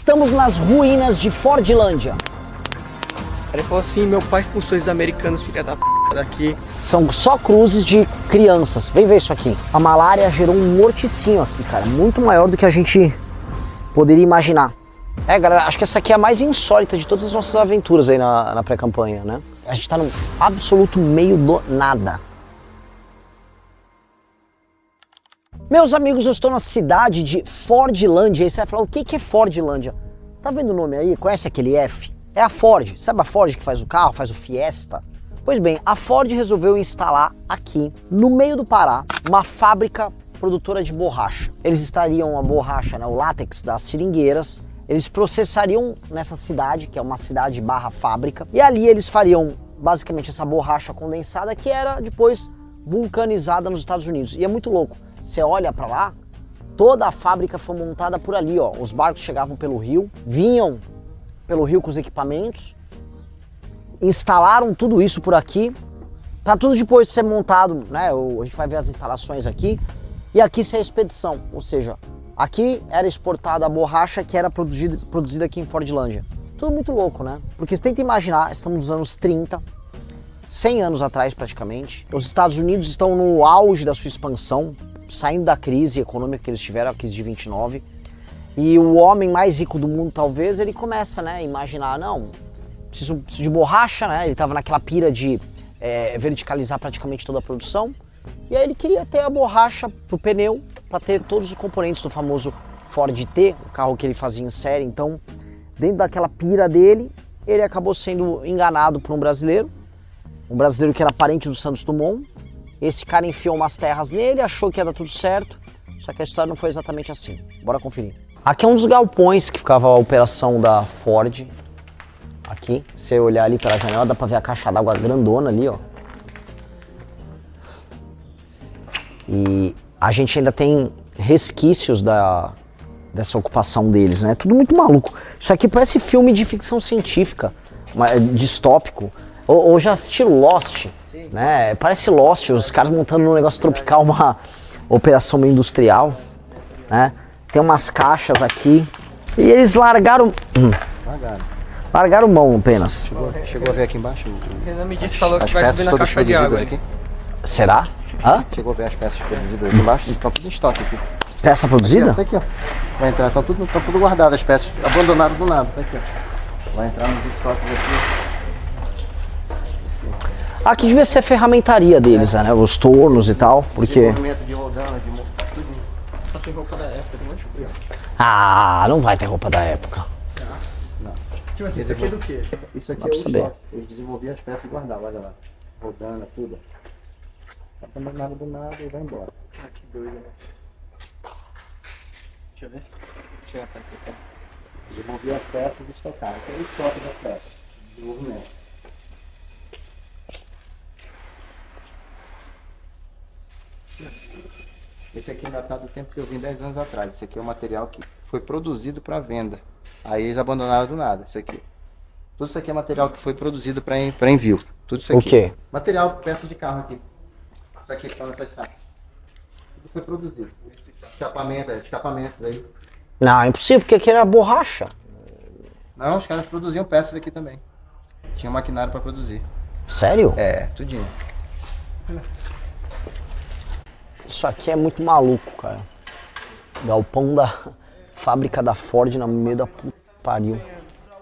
Estamos nas ruínas de Fordlândia. Ele falou assim, meu pai expulsou esses americanos, filha da p*** daqui. São só cruzes de crianças. Vem ver isso aqui. A malária gerou um morticínio aqui, cara. Muito maior do que a gente poderia imaginar. Galera, acho que essa aqui é a mais insólita de todas as nossas aventuras aí na pré-campanha, né? A gente tá no absoluto meio do nada. Meus amigos, eu estou na cidade de Fordlândia. Aí você vai falar, o que é Fordlândia? Tá vendo o nome aí? Conhece aquele F? É a Ford. Sabe a Ford que faz o carro, faz o Fiesta? Pois bem, a Ford resolveu instalar aqui, no meio do Pará, uma fábrica produtora de borracha. Eles extrariam a borracha, né, o látex das seringueiras, eles processariam nessa cidade, que é uma cidade barra fábrica, e ali eles fariam basicamente essa borracha condensada que era depois vulcanizada nos Estados Unidos. E é muito louco. Você olha para lá, toda a fábrica foi montada por ali, ó. Os barcos chegavam pelo rio, vinham pelo rio com os equipamentos, instalaram tudo isso por aqui, para tudo depois ser montado, né? A gente vai ver as instalações aqui, e aqui ser a expedição, ou seja, aqui era exportada a borracha que era produzida aqui em Fordlândia. Tudo muito louco, né? Porque você tenta imaginar, estamos nos anos 30, 100 anos atrás praticamente, os Estados Unidos estão no auge da sua expansão, saindo da crise econômica que eles tiveram, a crise de 29, e o homem mais rico do mundo, talvez, ele começa, né, a imaginar, não, preciso de borracha, né, ele estava naquela pira de verticalizar praticamente toda a produção, e aí ele queria ter a borracha pro pneu, para ter todos os componentes do famoso Ford T, o carro que ele fazia em série. Então, dentro daquela pira dele, ele acabou sendo enganado por um brasileiro que era parente do Santos Dumont. Esse cara enfiou umas terras nele, achou que ia dar tudo certo, só que a história não foi exatamente assim. Bora conferir. Aqui é um dos galpões que ficava a operação da Ford. Aqui, se você olhar ali pela janela, dá pra ver a caixa d'água grandona ali, ó. E a gente ainda tem resquícios dessa ocupação deles, né? Tudo muito maluco. Isso aqui parece filme de ficção científica, distópico. Ou já assistiram Lost? Sim. Né? Parece Lost, os caras montando num negócio tropical, uma operação meio industrial, né? Tem umas caixas aqui. E eles largaram mão apenas. Chegou a ver aqui embaixo? O Renan me disse, falou que vai subir na caixa de água aqui. Será? Hã? Chegou a ver as peças produzidas aqui embaixo? Estão tudo em estoque aqui. Peça produzida? Aqui, ó. Vai entrar, estão tudo guardadas as peças, abandonadas do nada. Tá aqui, ó. Vai entrar nos estoques aqui. Aqui devia ser a ferramentaria deles, né? Os tornos e tal, porque... Desenvolvimento de rodana, tudo. Só tem roupa da época, tem um monte de coisa. Ah, não vai ter roupa da época. Não. Tipo assim, isso aqui é do quê? Isso aqui Dá é pra o saber. estoque. Eles desenvolviam as peças e guardavam, olha lá. Rodana, tudo. Abandonado do nada e vai embora. Ah, que doido, né? Deixa eu ver. Deixa eu ver aqui. Desenvolviam as peças e estocaram. Aqui é o estoque das peças. Desenvolvimento. Esse aqui ainda está do tempo que eu vim 10 anos atrás. Esse aqui é o material que foi produzido para venda. Aí eles abandonaram do nada. Isso aqui. Tudo isso aqui é material que foi produzido para envio. Tudo isso aqui. O quê? Material, peça de carro aqui. Isso aqui está nessas sacas. Tudo foi produzido. Escapamento aí. Não, é impossível, porque aqui era borracha. Não, os caras produziam peças aqui também. Tinha maquinário para produzir. Sério? É, tudinho. Isso aqui é muito maluco, cara. Galpão da fábrica da Ford no meio da puta que pariu.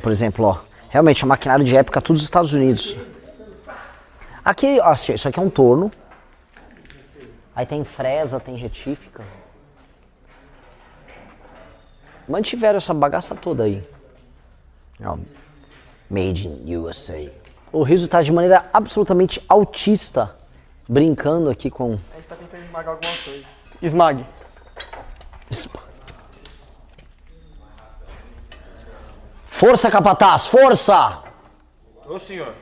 Por exemplo, ó. Realmente, é maquinário de época, tudo dos Estados Unidos. Aqui, ó, isso aqui é um torno. Aí tem fresa, tem retífica. Mantiveram essa bagaça toda aí. Ó, Made in USA. O Riso tá de maneira absolutamente autista, brincando aqui com... A gente tá tentando esmagar alguma coisa. Esmague. Força, capataz, força! Ô, senhor.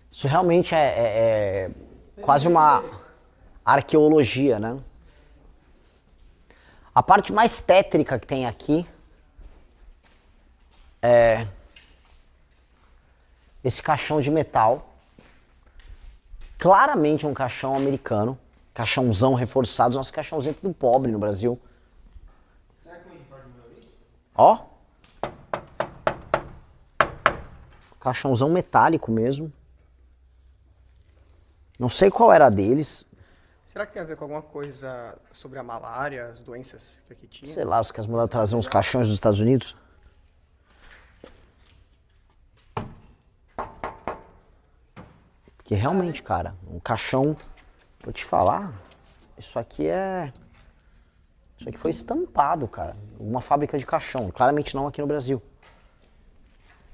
Isso realmente é quase uma arqueologia, né? A parte mais tétrica que tem aqui é esse caixão de metal. Claramente um caixão americano, caixãozão reforçados. Nossa, caixãozinho é tudo pobre no Brasil. Será que o Henry Ford morreu aí? Ó. Caixãozão metálico mesmo. Não sei qual era a deles. Será que tem a ver com alguma coisa sobre a malária, as doenças que aqui tinha? Sei lá, os caras mandaram trazer uns caixões dos Estados Unidos. Porque realmente, cara, um caixão, vou te falar, isso aqui foi estampado, cara. Uma fábrica de caixão, claramente não aqui no Brasil.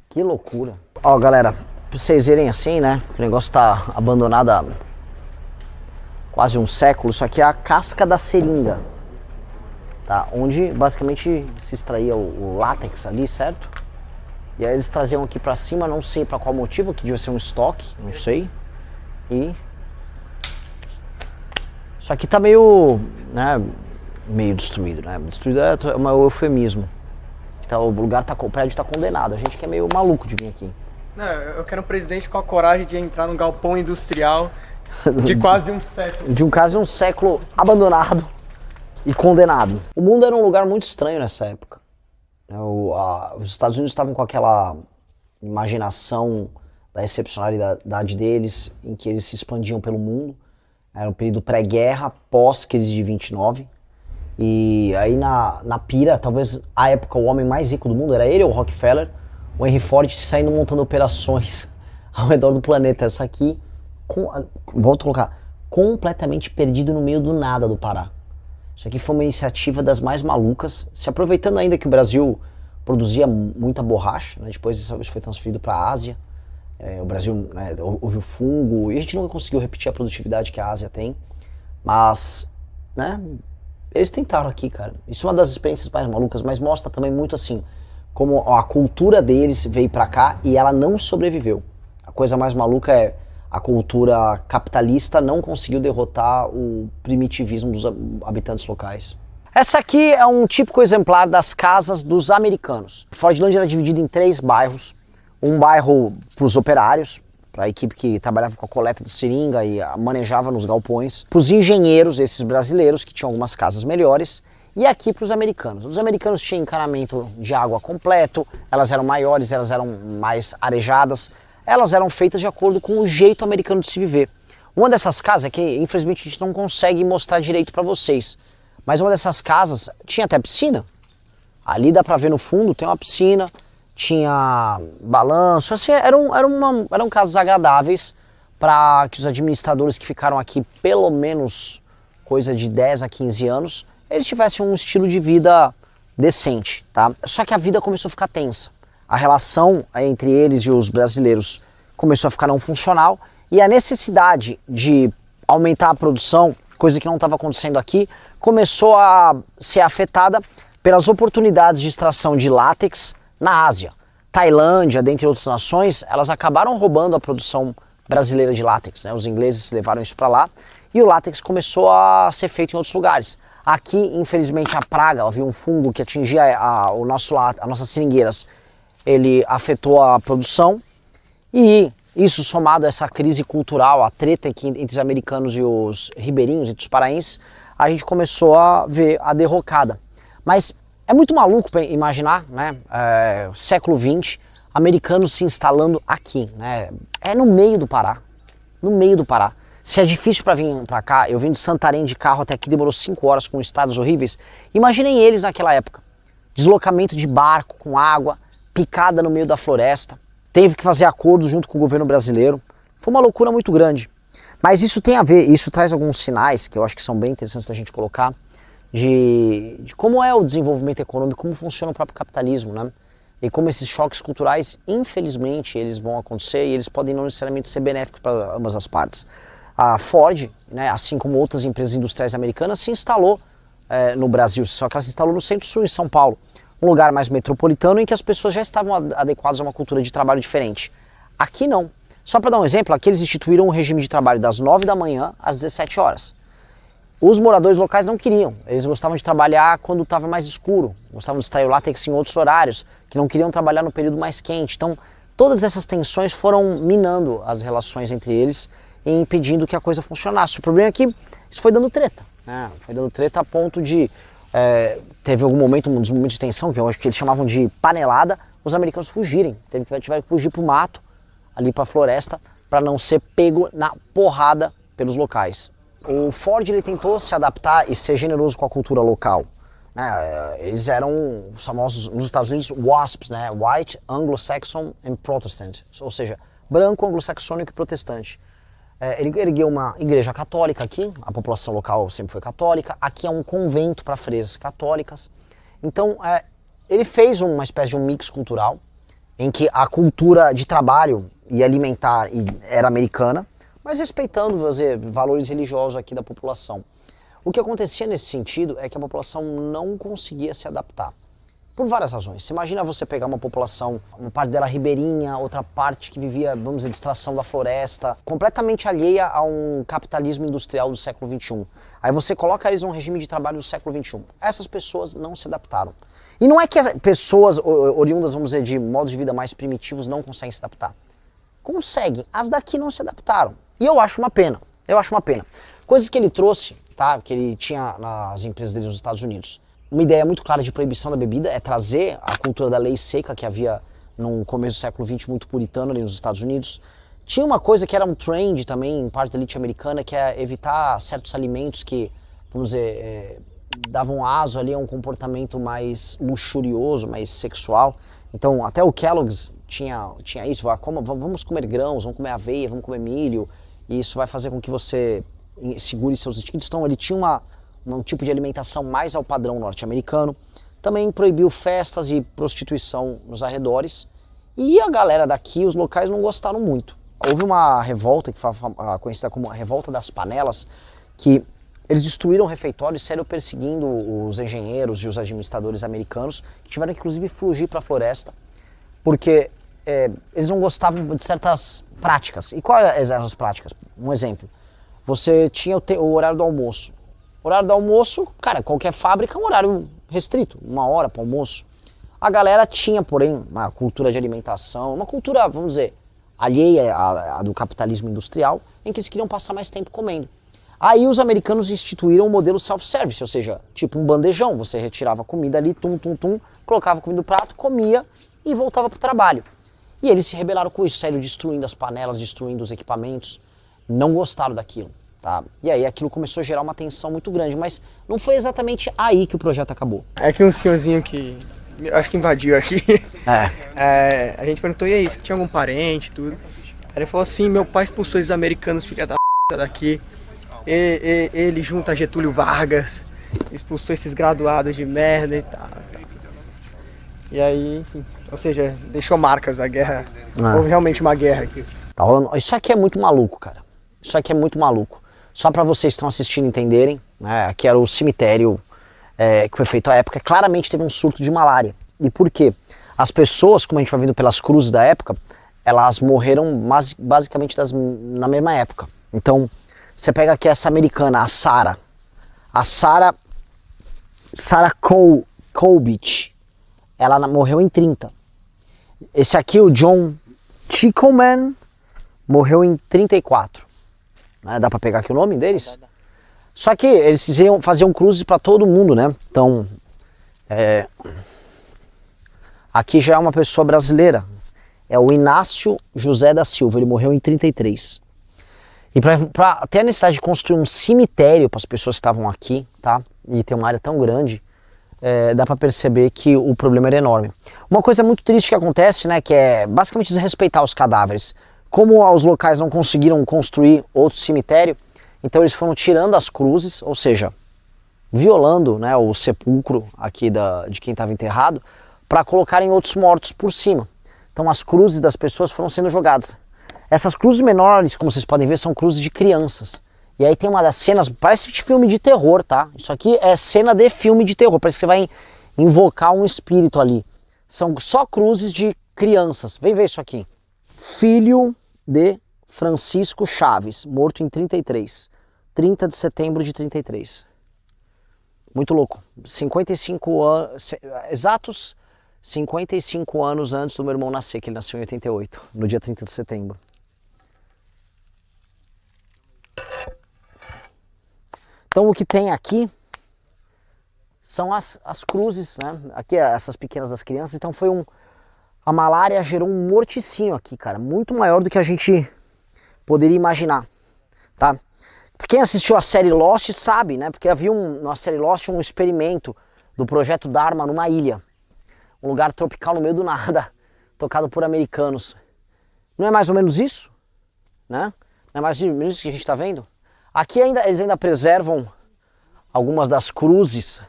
Que loucura. Ó, galera, pra vocês verem assim, né, o negócio tá abandonado há quase um século. Isso aqui é a casca da seringa, tá? Onde basicamente se extraía o látex ali, certo? E aí eles traziam aqui pra cima, não sei pra qual motivo, que devia ser um estoque, não sei. E isso aqui tá meio, né, meio destruído, né? Destruído é um eufemismo. Então, o lugar o prédio tá condenado. A gente que é meio maluco de vir aqui. Não, eu quero um presidente com a coragem de entrar num galpão industrial de quase um século. De quase um século abandonado e condenado. O mundo era um lugar muito estranho nessa época. Os Estados Unidos estavam com aquela imaginação da excepcionalidade deles, em que eles se expandiam pelo mundo. Era um período pré-guerra, pós-crise de 29. E aí na pira, talvez a época o homem mais rico do mundo era ele, o Rockefeller, o Henry Ford saindo montando operações ao redor do planeta. Essa aqui, volto a colocar, completamente perdido no meio do nada do Pará. Isso aqui foi uma iniciativa das mais malucas, se aproveitando ainda que o Brasil produzia muita borracha, né? Depois isso foi transferido para a Ásia. O Brasil, né, houve o fungo, e a gente nunca conseguiu repetir a produtividade que a Ásia tem, mas, né, eles tentaram aqui, cara. Isso é uma das experiências mais malucas, mas mostra também muito assim, como a cultura deles veio pra cá e ela não sobreviveu. A coisa mais maluca é a cultura capitalista não conseguiu derrotar o primitivismo dos habitantes locais. Essa aqui é um típico exemplar das casas dos americanos. Fordlândia era dividida em 3 bairros. Um bairro para os operários, para a equipe que trabalhava com a coleta de seringa e manejava nos galpões, para os engenheiros, esses brasileiros, que tinham algumas casas melhores, e aqui para os americanos. Os americanos tinham encanamento de água completo, elas eram maiores, elas eram mais arejadas, elas eram feitas de acordo com o jeito americano de se viver. Uma dessas casas, é que infelizmente a gente não consegue mostrar direito para vocês, mas uma dessas casas tinha até piscina. Ali dá para ver no fundo, tem uma piscina, tinha balanço, assim, eram casas agradáveis para que os administradores que ficaram aqui pelo menos coisa de 10 a 15 anos, eles tivessem um estilo de vida decente, tá? Só que a vida começou a ficar tensa. A relação entre eles e os brasileiros começou a ficar não funcional e a necessidade de aumentar a produção, coisa que não estava acontecendo aqui, começou a ser afetada pelas oportunidades de extração de látex na Ásia. Tailândia, dentre outras nações, elas acabaram roubando a produção brasileira de látex, né? Os ingleses levaram isso para lá e o látex começou a ser feito em outros lugares. Aqui, infelizmente, a praga, havia um fungo que atingia as nossas seringueiras, ele afetou a produção e isso somado a essa crise cultural, a treta entre os americanos e os ribeirinhos, entre os paraenses, a gente começou a ver a derrocada. Mas é muito maluco para imaginar, né, século XX, americanos se instalando aqui, né, é no meio do Pará, no meio do Pará. Se é difícil para vir para cá, eu vim de Santarém de carro até aqui, demorou 5 horas com estados horríveis, imaginem eles naquela época, deslocamento de barco com água, picada no meio da floresta, teve que fazer acordos junto com o governo brasileiro, foi uma loucura muito grande. Mas isso tem a ver, isso traz alguns sinais que eu acho que são bem interessantes da gente colocar, de como é o desenvolvimento econômico, como funciona o próprio capitalismo, né? E como esses choques culturais, infelizmente, eles vão acontecer e eles podem não necessariamente ser benéficos para ambas as partes. A Ford, né, assim como outras empresas industriais americanas, se instalou no Brasil, só que ela se instalou no Centro-Sul, em São Paulo, um lugar mais metropolitano em que as pessoas já estavam adequadas a uma cultura de trabalho diferente. Aqui não. Só para dar um exemplo, aqui eles instituíram um regime de trabalho das 9 da manhã às 17 horas. Os moradores locais não queriam, eles gostavam de trabalhar quando estava mais escuro, gostavam de extrair o látex em outros horários, que não queriam trabalhar no período mais quente. Então, todas essas tensões foram minando as relações entre eles e impedindo que a coisa funcionasse. O problema é que isso foi dando treta, né? Foi dando treta a ponto de... teve algum momento, um dos momentos de tensão, que eu acho que eles chamavam de panelada, os americanos fugirem. Tiveram que fugir pro mato, ali pra floresta, para não ser pego na porrada pelos locais. O Ford ele tentou se adaptar e ser generoso com a cultura local. Né? Eles eram os famosos nos Estados Unidos WASPs, né? White, Anglo-Saxon and Protestant, ou seja, branco, anglo-saxônico e protestante. Ele ergueu uma igreja católica aqui, a população local sempre foi católica, aqui é um convento para freiras católicas. Então ele fez uma espécie de um mix cultural, em que a cultura de trabalho e alimentar era americana, mas respeitando valores religiosos aqui da população. O que acontecia nesse sentido é que a população não conseguia se adaptar, por várias razões. Você imagina você pegar uma população, uma parte dela ribeirinha, outra parte que vivia, vamos dizer, de extração da floresta, completamente alheia a um capitalismo industrial do século XXI. Aí você coloca eles num regime de trabalho do século XXI. Essas pessoas não se adaptaram. E não é que as pessoas oriundas, vamos dizer, de modos de vida mais primitivos não conseguem se adaptar. Conseguem, as daqui não se adaptaram. E eu acho uma pena, Coisas que ele trouxe, tá, que ele tinha nas empresas dele nos Estados Unidos. Uma ideia muito clara de proibição da bebida é trazer a cultura da lei seca que havia no começo do século XX muito puritano ali nos Estados Unidos. Tinha uma coisa que era um trend também em parte da elite americana, que é evitar certos alimentos que, vamos dizer, davam aso ali a um comportamento mais luxurioso, mais sexual. Então até o Kellogg's tinha isso, vamos comer grãos, vamos comer aveia, vamos comer milho, e isso vai fazer com que você segure seus instintos. Então ele tinha um tipo de alimentação mais ao padrão norte-americano. Também proibiu festas e prostituição nos arredores. E a galera daqui, os locais, não gostaram muito. Houve uma revolta, que foi conhecida como a Revolta das Panelas, que eles destruíram o refeitório e saíram perseguindo os engenheiros e os administradores americanos, que tiveram que inclusive fugir para a floresta, porque eles não gostavam de certas práticas. E quais eram as práticas? Um exemplo. Você tinha o horário do almoço. O horário do almoço, cara, qualquer fábrica é um horário restrito, 1 hora para almoço. A galera tinha, porém, uma cultura de alimentação, uma cultura, vamos dizer, alheia à do capitalismo industrial, em que eles queriam passar mais tempo comendo. Aí os americanos instituíram o modelo self-service, ou seja, tipo um bandejão. Você retirava a comida ali, colocava a comida no prato, comia e voltava para o trabalho. E eles se rebelaram com isso, saíram destruindo as panelas, destruindo os equipamentos, não gostaram daquilo. Tá? E aí aquilo começou a gerar uma tensão muito grande, mas não foi exatamente aí que o projeto acabou. É que um senhorzinho que acho que invadiu aqui, a gente perguntou, e aí, você tinha algum parente, tudo? Aí ele falou assim, meu pai expulsou esses americanos, filha da p*** daqui, ele junto a Getúlio Vargas, expulsou esses graduados de merda e tal. E aí, enfim, ou seja, deixou marcas a guerra, houve realmente uma guerra aqui. Tá rolando. Isso aqui é muito maluco, cara. Isso aqui é muito maluco. Só para vocês que estão assistindo entenderem, né, aqui era o cemitério que foi feito à época, claramente teve um surto de malária. E por quê? As pessoas, como a gente vai vendo pelas cruzes da época, elas morreram basicamente na mesma época. Então, você pega aqui essa americana, a Sarah. A Sarah Colbich, ela morreu em 30. Esse aqui, o John Tickleman, morreu em 34. Dá pra pegar aqui o nome deles? Só que eles faziam cruzes para todo mundo, né? Então, aqui já é uma pessoa brasileira. É o Inácio José da Silva, ele morreu em 33. E para ter a necessidade de construir um cemitério para as pessoas que estavam aqui, tá? E ter uma área tão grande, dá para perceber que o problema era enorme. Uma coisa muito triste que acontece, né? Que é basicamente desrespeitar os cadáveres. Como os locais não conseguiram construir outro cemitério, então eles foram tirando as cruzes, ou seja, violando, né, o sepulcro aqui de quem estava enterrado, para colocarem outros mortos por cima. Então as cruzes das pessoas foram sendo jogadas. Essas cruzes menores, como vocês podem ver, são cruzes de crianças. E aí tem uma das cenas, parece de filme de terror, tá? Isso aqui é cena de filme de terror, parece que você vai invocar um espírito ali. São só cruzes de crianças. Vem ver isso aqui. Filho de Francisco Chaves, morto em 33. 30 de setembro de 33. Muito louco. 55 anos, exatos 55 anos antes do meu irmão nascer, que ele nasceu em 88, no dia 30 de setembro. Então o que tem aqui são as cruzes, né? Aqui essas pequenas das crianças. Então a malária gerou um morticínio aqui, cara, muito maior do que a gente poderia imaginar, tá? Quem assistiu a série Lost sabe, né? Porque havia na série Lost um experimento do projeto Dharma numa ilha, um lugar tropical no meio do nada, tocado por americanos. Não é mais ou menos isso, né? Não é mais ou menos isso que a gente está vendo? Aqui eles ainda preservam algumas das cruzes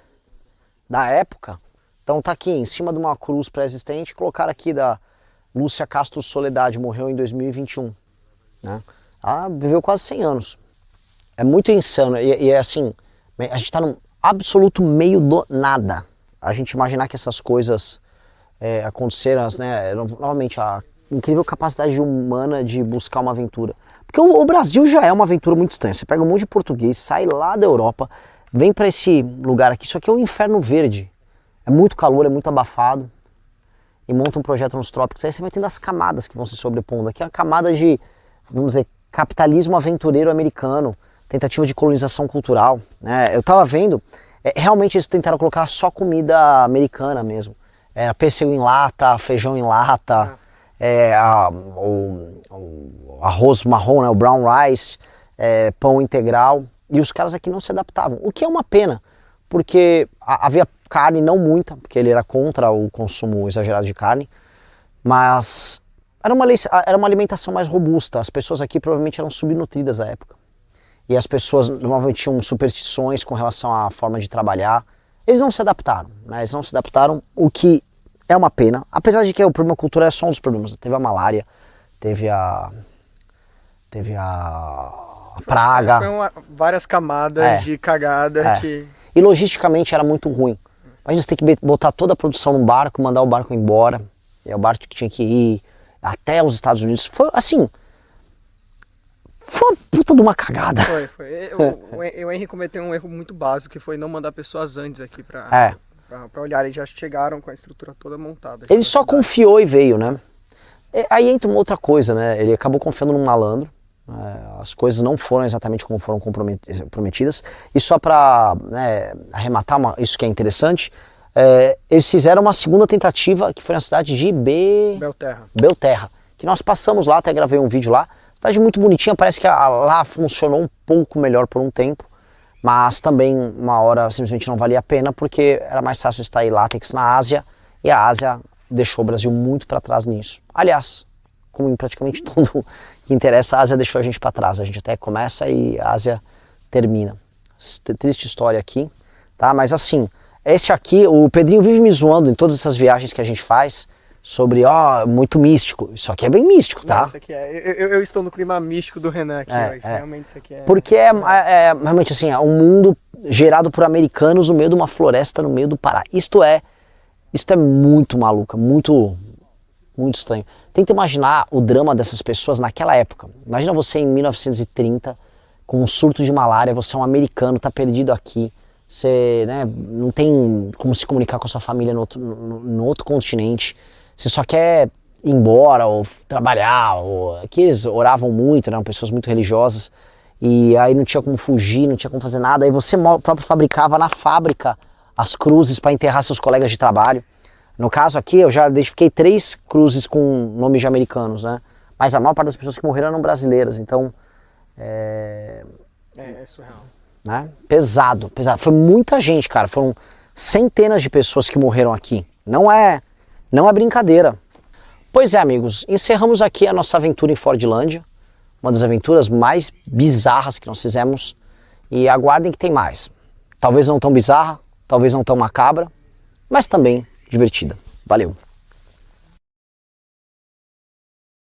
da época. Então tá aqui em cima de uma cruz pré-existente, colocaram aqui da Lúcia Castro Soledade, morreu em 2021, né? Ela viveu quase 100 anos. É muito insano e é assim, a gente está num absoluto meio do nada. A gente imaginar que essas coisas aconteceram, né? Novamente, a incrível capacidade humana de buscar uma aventura. Porque o Brasil já é uma aventura muito estranha. Você pega um monte de português, sai lá da Europa, vem para esse lugar aqui, isso aqui é um inferno verde. É muito calor, é muito abafado. E monta um projeto nos trópicos, aí você vai tendo as camadas que vão se sobrepondo. Aqui é uma camada de, vamos dizer, capitalismo aventureiro americano, tentativa de colonização cultural, né? Eu tava vendo, realmente eles tentaram colocar só comida americana mesmo. Pêssego em lata, feijão em lata, o arroz marrom, né, o brown rice, pão integral. E os caras aqui não se adaptavam, o que é uma pena, porque havia carne, não muita, porque ele era contra o consumo exagerado de carne, mas era uma alimentação mais robusta. As pessoas aqui provavelmente eram subnutridas à época. E as pessoas normalmente tinham superstições com relação à forma de trabalhar. Eles não se adaptaram, né? Eles não se adaptaram, o que é uma pena. Apesar de que o problema cultural é só um dos problemas. Teve a malária, teve a praga. Várias camadas de cagada que... E logisticamente era muito ruim. Imagina você ter que botar toda a produção num barco, mandar o barco embora. E o barco que tinha que ir até os Estados Unidos. Foi assim... Foi uma puta de uma cagada. Foi. O Henry cometeu um erro muito básico, que foi não mandar pessoas antes aqui pra olhar. Eles já chegaram com a estrutura toda montada. Ele só confiou e veio, né? Aí entra uma outra coisa, né? Ele acabou confiando num malandro. As coisas não foram exatamente como foram prometidas. E só pra arrematar isso que é interessante, eles fizeram uma segunda tentativa, que foi na cidade de Belterra. Que nós passamos lá, até gravei um vídeo lá. Cidade muito bonitinha, parece que lá funcionou um pouco melhor por um tempo, mas também uma hora simplesmente não valia a pena, porque era mais fácil extrair látex na Ásia, e a Ásia deixou o Brasil muito para trás nisso. Aliás, como em praticamente tudo que interessa, a Ásia deixou a gente para trás. A gente até começa e a Ásia termina. Triste história aqui, tá? Mas assim, este aqui, o Pedrinho vive me zoando em todas essas viagens que a gente faz, sobre, muito místico. Isso aqui é bem místico, tá? Não, isso aqui eu estou no clima místico do Renan aqui. Realmente isso aqui é... Porque realmente assim, é um mundo gerado por americanos no meio de uma floresta, no meio do Pará. Isto é muito maluca, muito estranho. Tenta imaginar o drama dessas pessoas naquela época. Imagina você em 1930, com um surto de malária, você é um americano, tá perdido aqui. Você não tem como se comunicar com a sua família no outro continente. Você só quer ir embora ou trabalhar. Aqui eles oravam muito, eram pessoas muito religiosas. E aí não tinha como fugir, não tinha como fazer nada. Aí você próprio fabricava na fábrica as cruzes para enterrar seus colegas de trabalho. No caso aqui, eu já identifiquei 3 cruzes com nomes de americanos, né? Mas a maior parte das pessoas que morreram eram brasileiras. Então, é surreal. Né? Pesado. Foi muita gente, cara. Foram centenas de pessoas que morreram aqui. Não é brincadeira. Pois é, amigos, encerramos aqui a nossa aventura em Fordlândia, uma das aventuras mais bizarras que nós fizemos, e aguardem que tem mais. Talvez não tão bizarra, talvez não tão macabra, mas também divertida. Valeu!